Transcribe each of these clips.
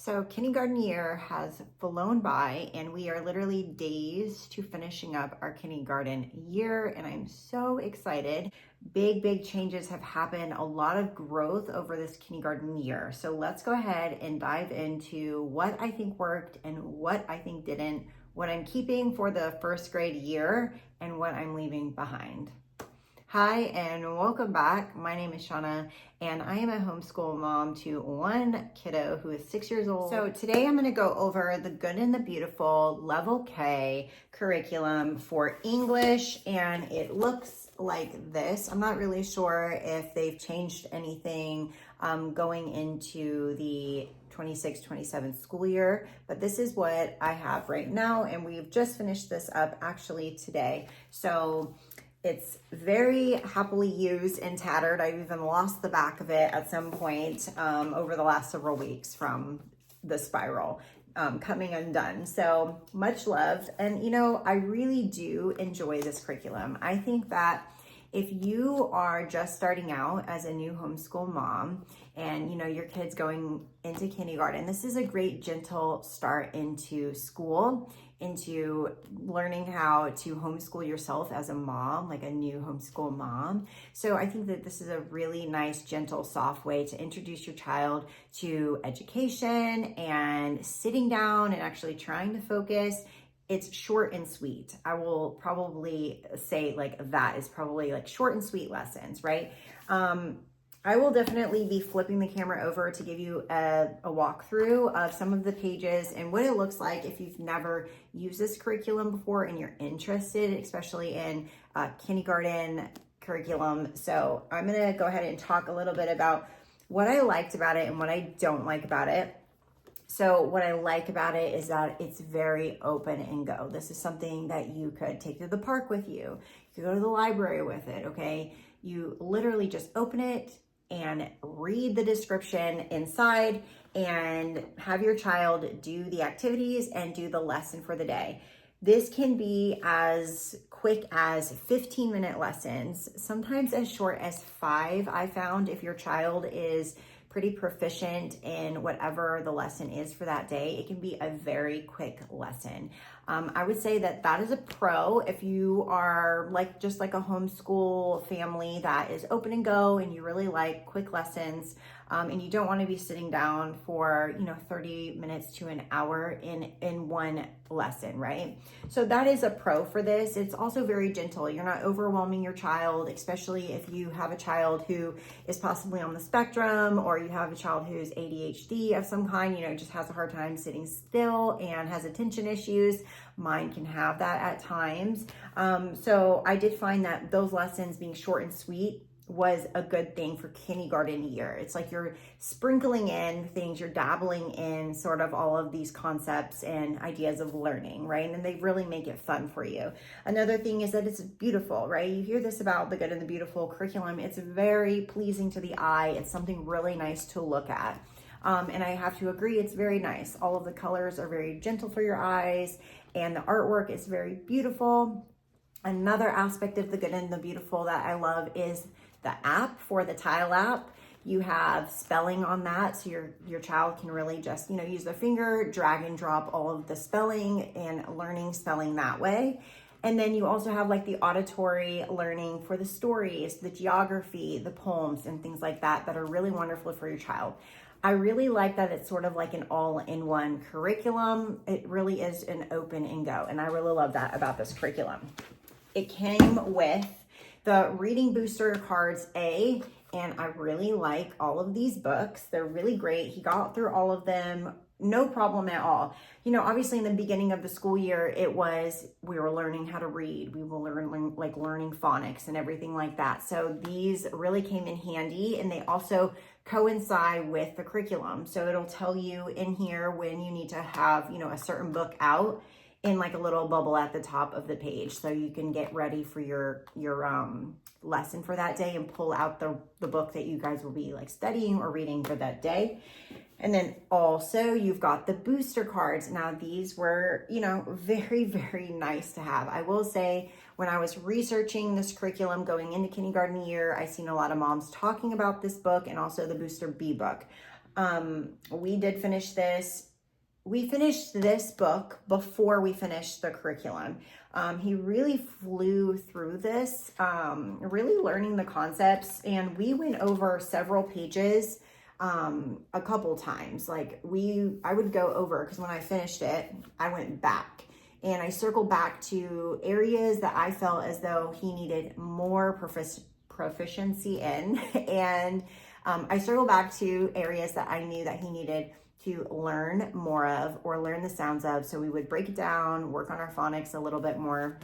So kindergarten year has flown by and we are literally days to finishing up our kindergarten year, and I'm so excited. Big changes have happened, a lot of growth over this kindergarten year. So let's go ahead and dive into what I think worked and what I think didn't, what I'm keeping for the first grade year and what I'm leaving behind. Hi, and welcome back. My name is Shauna, and I am a homeschool mom to one kiddo who is 6 years old. So today I'm going to go over the Good and the Beautiful Level K curriculum for English, and it looks like this. I'm not really sure if they've changed anything going into the 26-27 school year, but this is what I have right now, and we've just finished this up actually today. So it's very happily used and tattered. I've even lost the back of it at some point over the last several weeks from the spiral coming undone. So much love. And you know, I really do enjoy this curriculum. I think that if you are just starting out as a new homeschool mom and you know your kid's going into kindergarten, this is a great gentle start into school, into learning how to homeschool yourself as a mom, like a new homeschool mom. So I think that this is a really nice, gentle, soft way to introduce your child to education and sitting down and actually trying to focus. It's short and sweet. I will probably say like that is probably like short and sweet lessons, right? I will definitely be flipping the camera over to give you a walkthrough of some of the pages and what it looks like if you've never used this curriculum before and you're interested, especially in kindergarten curriculum. So I'm gonna go ahead and talk a little bit about what I liked about it and what I don't like about it. So what I like about it is that it's very open and go. This is something that you could take to the park with you. You could go to the library with it, okay? You literally just open it and read the description inside and have your child do the activities and do the lesson for the day. This can be as quick as 15-minute lessons, sometimes as short as 5. I found if your child is pretty proficient in whatever the lesson is for that day, it can be a very quick lesson. I would say that that is a pro if you are just like a homeschool family that is open and go and you really like quick lessons and you don't want to be sitting down for 30 minutes to an hour in one lesson, right? So that is a pro for this. It's also very gentle. You're not overwhelming your child, especially if you have a child who is possibly on the spectrum or you have a child who's ADHD of some kind, just has a hard time sitting still and has attention issues. Mine can have that at times. So I did find that those lessons being short and sweet was a good thing for kindergarten year. It's like you're sprinkling in things, you're dabbling in sort of all of these concepts and ideas of learning, right? And they really make it fun for you. Another thing is that it's beautiful, right? You hear this about the Good and the Beautiful curriculum. It's very pleasing to the eye. It's something really nice to look at. And I have to agree, it's very nice. All of the colors are very gentle for your eyes and the artwork is very beautiful. Another aspect of the Good and the Beautiful that I love is the app for the Tile app. You have spelling on that, so your child can really just use their finger, drag and drop all of the spelling and learning spelling that way. And then you also have like the auditory learning for the stories, the geography, the poems, and things like that are really wonderful for your child. I really like that it's sort of like an all-in-one curriculum. It really is an open and go, and I really love that about this curriculum. It came with the Reading Booster Cards A, and I really like all of these books. They're really great. He got through all of them, no problem at all. Obviously in the beginning of the school year, we were learning how to read. We were learning phonics and everything like that. So these really came in handy, and they also coincide with the curriculum. So it'll tell you in here when you need to have, a certain book out in like a little bubble at the top of the page, so you can get ready for your lesson for that day and pull out the book that you guys will be like studying or reading for that day. And then also you've got the booster cards. Now these were, very nice to have. I will say when I was researching this curriculum going into kindergarten year, I seen a lot of moms talking about this book and also the Booster B book. We did finish this. We finished this book before we finished the curriculum. He really flew through this, really learning the concepts, and we went over several pages a couple times. Like I would go over, because when I finished it, I went back and I circled back to areas that I felt as though he needed more proficiency in, and I circled back to areas that I knew that he needed to learn more of or learn the sounds of. So we would break it down, work on our phonics a little bit more,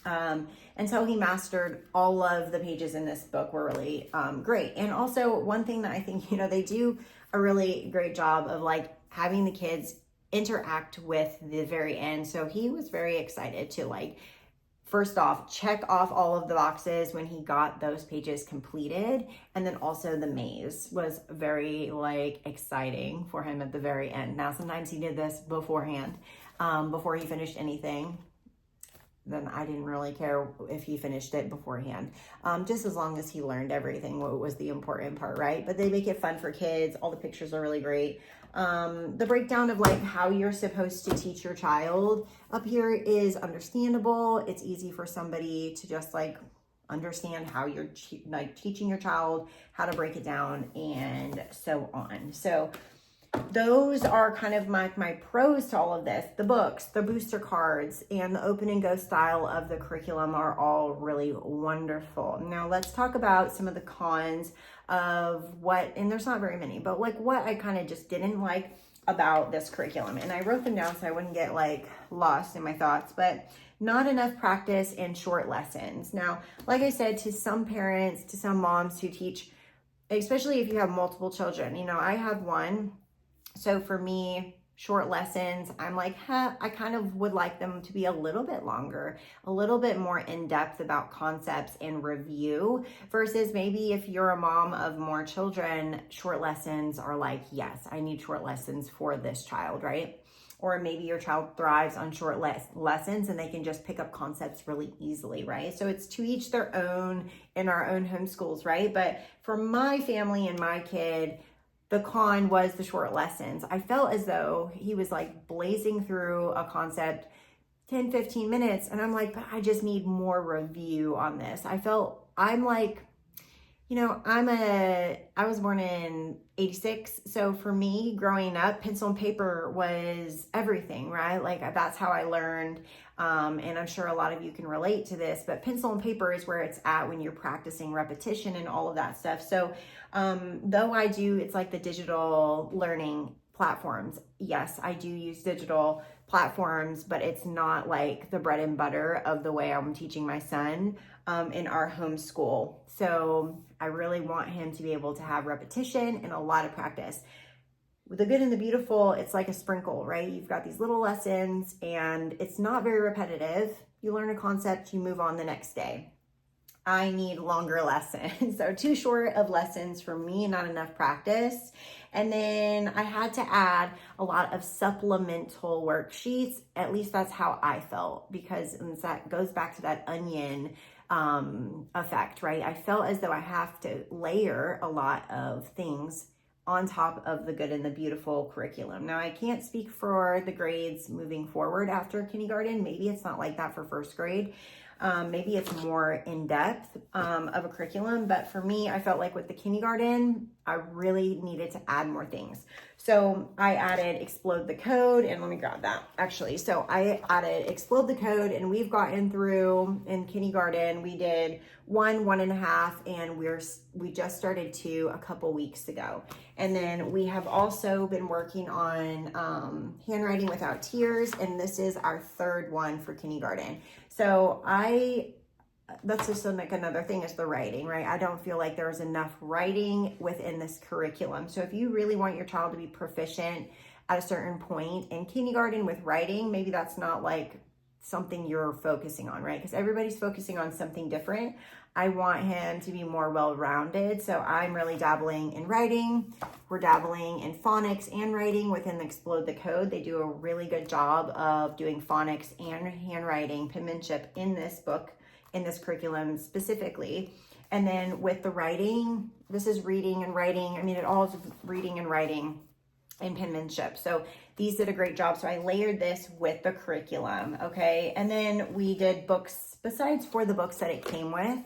until he mastered all of the pages in this book. Were really great. And also one thing that I think, they do a really great job of like having the kids interact with the very end. So he was very excited to like, first off, check off all of the boxes when he got those pages completed. And then also the maze was very like exciting for him at the very end. Now, sometimes he did this beforehand, before he finished anything. Then I didn't really care if he finished it beforehand. Just as long as he learned everything, what was the important part, right? But they make it fun for kids. All the pictures are really great. The breakdown of like how you're supposed to teach your child up here is understandable. It's easy for somebody to just like understand how you're teaching your child, how to break it down, and so on. So those are kind of my pros to all of this. The books, the booster cards, and the open and go style of the curriculum are all really wonderful. Now let's talk about some of the cons of and there's not very many, but like what I kind of just didn't like about this curriculum. And I wrote them down so I wouldn't get like lost in my thoughts, but not enough practice and short lessons. Now, like I said, to some parents, to some moms who teach, especially if you have multiple children, I have one. So for me, short lessons, I'm like, I kind of would like them to be a little bit longer, a little bit more in depth about concepts and review, versus maybe if you're a mom of more children, short lessons are like, yes, I need short lessons for this child, right? Or maybe your child thrives on short lessons and they can just pick up concepts really easily, right? So it's to each their own in our own homeschools, right? But for my family and my kid, the con was the short lessons. I felt as though he was like blazing through a concept 10, 15 minutes. And I'm like, but I just need more review on this. I'm like, I was born in 86. So for me growing up, pencil and paper was everything, right? Like that's how I learned. And I'm sure a lot of you can relate to this, but pencil and paper is where it's at when you're practicing repetition and all of that stuff. So, though it's like the digital learning platforms. Yes, I do use digital platforms, but it's not like the bread and butter of the way I'm teaching my son in our homeschool. So I really want him to be able to have repetition and a lot of practice. With the good and the beautiful, it's like a sprinkle, right? You've got these little lessons and it's not very repetitive. You learn a concept, you move on the next day. I need longer lessons. So too short of lessons for me, not enough practice. And then I had to add a lot of supplemental worksheets. At least that's how I felt, because that goes back to that onion effect, right? I felt as though I have to layer a lot of things on top of the good and the beautiful curriculum. Now, I can't speak for the grades moving forward after kindergarten. Maybe it's not like that for first grade. Maybe it's more in depth of a curriculum, but for me, I felt like with the kindergarten, I really needed to add more things. So I added Explode the Code, and let me grab that actually. So I added Explode the Code, and we've gotten through in kindergarten. We did 1, 1.5, and we just started 2 a couple weeks ago. And then we have also been working on handwriting without tears, and this is our 3rd one for kindergarten. So that's just like another thing is the writing, right? I don't feel like there's enough writing within this curriculum. So if you really want your child to be proficient at a certain point in kindergarten with writing, maybe that's not like something you're focusing on, right? Because everybody's focusing on something different. I want him to be more well-rounded. So I'm really dabbling in writing. We're dabbling in phonics and writing within the Explode the Code. They do a really good job of doing phonics and handwriting, penmanship in this book, in this curriculum specifically. And then with the writing, this is reading and writing. I mean, it all is reading and writing and penmanship. So these did a great job. So I layered this with the curriculum, okay? And then we did books, besides for the books that it came with,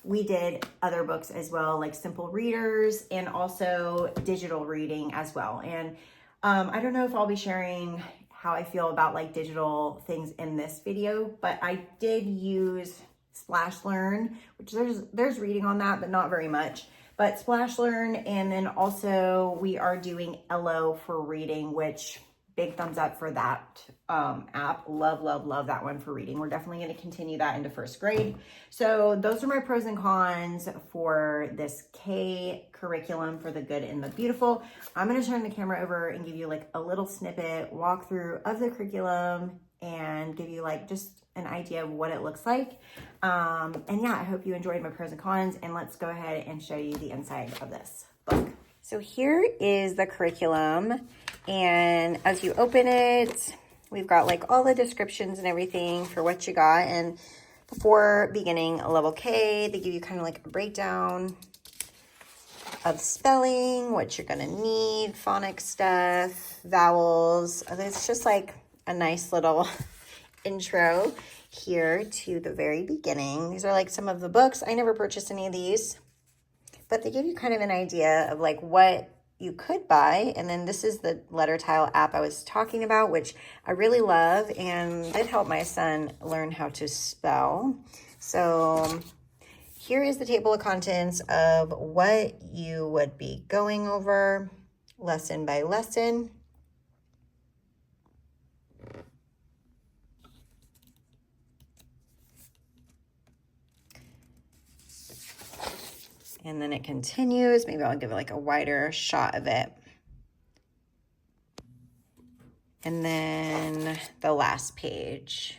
we did other books as well, like simple readers and also digital reading as well. And I don't know if I'll be sharing how I feel about like digital things in this video, but I did use Splash Learn, which there's reading on that, but not very much. But Splash Learn, and then also we are doing Ello for reading, which big thumbs up for that app. Love, love, love that one for reading. We're definitely going to continue that into first grade. So those are my pros and cons for this K curriculum for the good and the beautiful. I'm going to turn the camera over and give you like a little snippet walkthrough of the curriculum and give you like just an idea of what it looks like. And yeah, I hope you enjoyed my pros and cons, and let's go ahead and show you the inside of this book. So here is the curriculum, and as you open it, we've got like all the descriptions and everything for what you got. And before beginning a level K, they give you kind of like a breakdown of spelling, what you're gonna need, phonics stuff, vowels. It's just like a nice little intro here to the very beginning. These are like some of the books. I never purchased any of these, but they give you kind of an idea of like what you could buy. And then this is the letter tile app I was talking about, which I really love and did help my son learn how to spell. So here is the table of contents of what you would be going over lesson by lesson. And then it continues. Maybe I'll give it like a wider shot of it. And then the last page.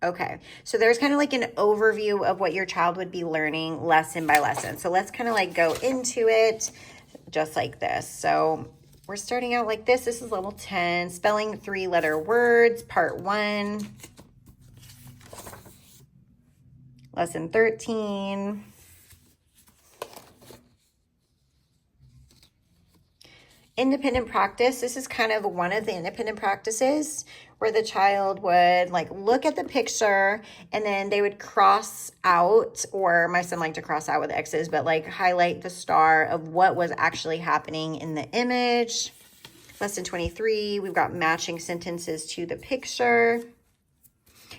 Okay, so there's kind of like an overview of what your child would be learning lesson by lesson. So let's kind of like go into it just like this. So we're starting out like this. This is level 10, spelling 3-letter words, part 1. Lesson 13. Independent practice. This is kind of one of the independent practices where the child would like look at the picture and then they would cross out, or my son liked to cross out with X's, but like highlight the star of what was actually happening in the image. Lesson 23, we've got matching sentences to the picture.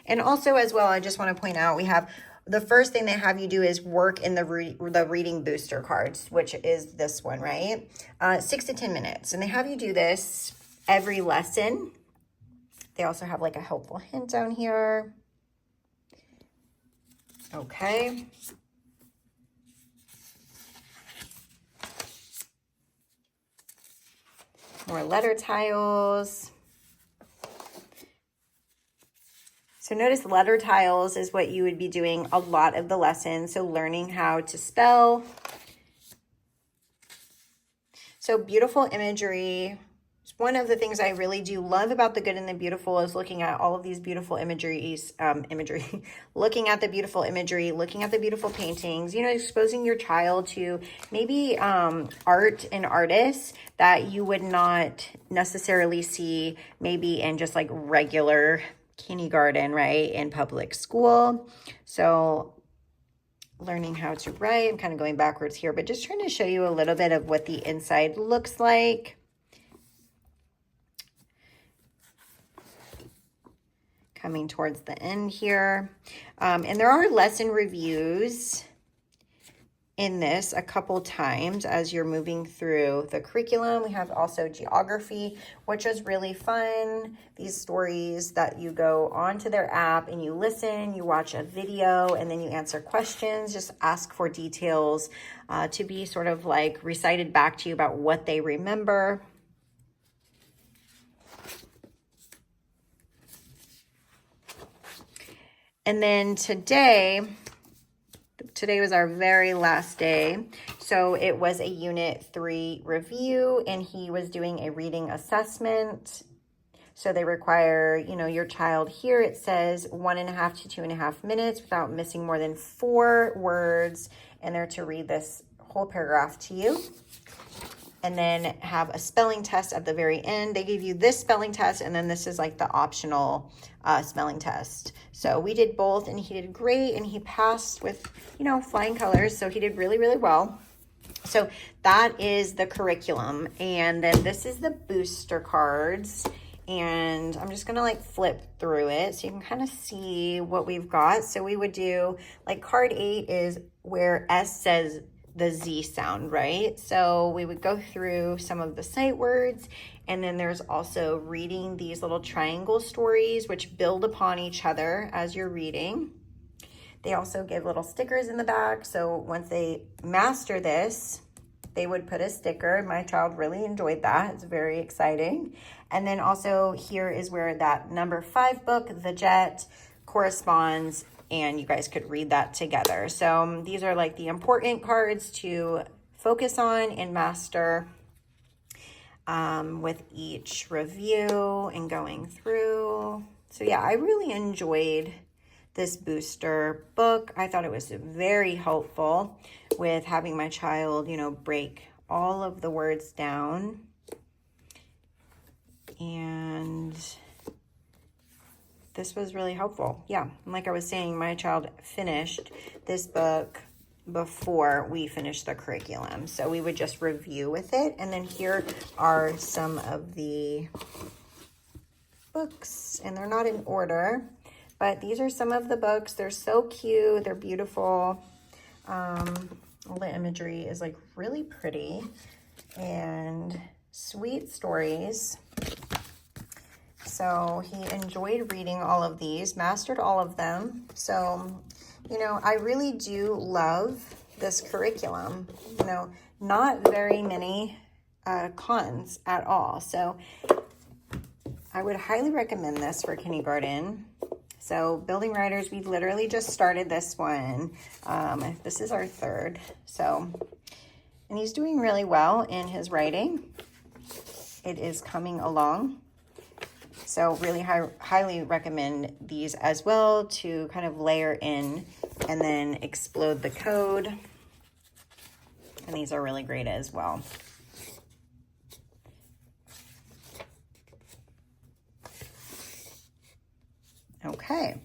And also as well, I just want to point out, we have the first thing they have you do is work in the reading booster cards, which is this one, right? 6 to 10 minutes. And they have you do this every lesson. They also have like a helpful hint down here. Okay. More letter tiles. So notice letter tiles is what you would be doing a lot of the lessons. So learning how to spell. So beautiful imagery. One of the things I really do love about the good and the beautiful is looking at all of these beautiful imagery, looking at the beautiful imagery, looking at the beautiful paintings, you know, exposing your child to maybe art and artists that you would not necessarily see maybe in just like regular kindergarten, right, in public school. So learning how to write, I'm kind of going backwards here, but just trying to show you a little bit of what the inside looks like. Coming towards the end here. And there are lesson reviews in this a couple times as you're moving through the curriculum. We have also geography, which is really fun. These stories that you go onto their app and you listen, you watch a video, and then you answer questions. Just ask for details to be sort of like recited back to you about what they remember. And then today was our very last day. So it was a Unit 3 review, and he was doing a reading assessment. So they require, you know, your child here, it says 1.5 to 2.5 minutes without missing more than 4 words, and they're to read this whole paragraph to you. And then have a spelling test at the very end. They gave you this spelling test, and then this is like the optional spelling test. So we did both, and he did great, and he passed with, you know, flying colors. So he did really, really well. So that is the curriculum. And then this is the booster cards. And I'm just gonna like flip through it so you can kind of see what we've got. So we would do, like, card 8 is where S says the Z sound, right? So we would go through some of the sight words, and then there's also reading these little triangle stories which build upon each other as you're reading. They also give little stickers in the back, so once they master this, they would put a sticker. My child really enjoyed that. It's very exciting. And then also here is where that number 5 book, The Jet, corresponds, and you guys could read that together. So these are like the important cards to focus on and master with each review and going through. So yeah, I really enjoyed this booster book. I thought it was very helpful with having my child, you know, break all of the words down. And this was really helpful. Yeah, and like I was saying, my child finished this book before we finished the curriculum. So we would just review with it. And then here are some of the books, and they're not in order, but these are some of the books. They're so cute. They're beautiful. All the imagery is like really pretty and sweet stories. So he enjoyed reading all of these, mastered all of them. So, you know, I really do love this curriculum. You know, not very many cons at all. So I would highly recommend this for kindergarten. So Building Writers, we've literally just started this one. This is our 3rd. So, and he's doing really well in his writing. It is coming along. So really highly recommend these as well to kind of layer in and then explode the code. And these are really great as well. Okay.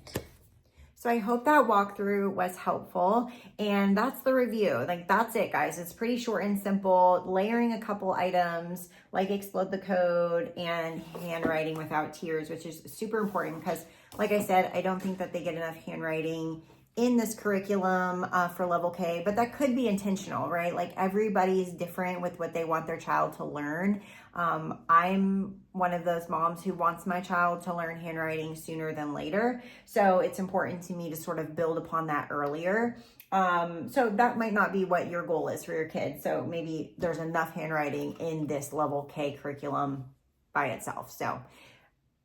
So I hope that walkthrough was helpful, and that's the review. Like, that's it, guys. It's pretty short and simple, layering a couple items like explode the code and handwriting without tears, which is super important because, like I said, I don't think that they get enough handwriting in this curriculum for level K, but that could be intentional, right? Like, everybody is different with what they want their child to learn. I'm one of those moms who wants my child to learn handwriting sooner than later. So it's important to me to sort of build upon that earlier. So that might not be what your goal is for your kids. So maybe there's enough handwriting in this level K curriculum by itself. So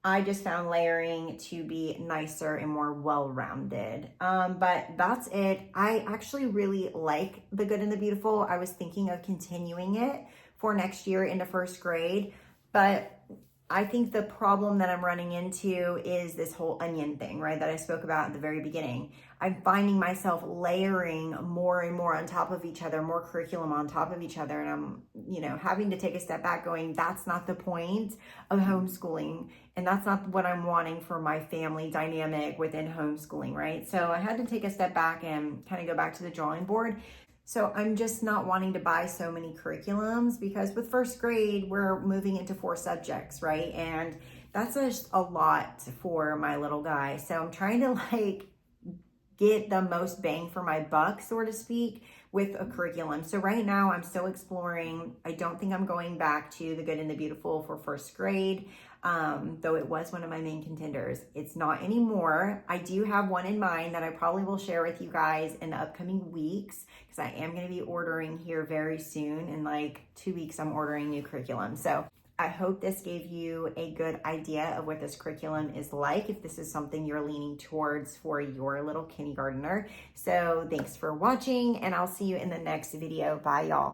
I just found layering to be nicer and more well-rounded. But that's it. I actually really like The Good and the Beautiful. I was thinking of continuing it for next year into 1st grade, but I think the problem that I'm running into is this whole onion thing, right, that I spoke about at the very beginning. I'm finding myself layering more and more on top of each other, more curriculum on top of each other, and I'm, you know, having to take a step back going, that's not the point of homeschooling, and that's not what I'm wanting for my family dynamic within homeschooling, right? So I had to take a step back and kind of go back to the drawing board. So I'm just not wanting to buy so many curriculums because with 1st grade, we're moving into 4 subjects, right? And that's just a lot for my little guy. So I'm trying to like get the most bang for my buck, so to speak, with a curriculum. So right now I'm still exploring. I don't think I'm going back to The Good and the Beautiful for 1st grade, though it was one of my main contenders. It's not anymore. I do have one in mind that I probably will share with you guys in the upcoming weeks because I am going to be ordering here very soon. In like 2 weeks, I'm ordering new curriculum. So I hope this gave you a good idea of what this curriculum is like, if this is something you're leaning towards for your little kindergartner. So thanks for watching, and I'll see you in the next video. Bye, y'all.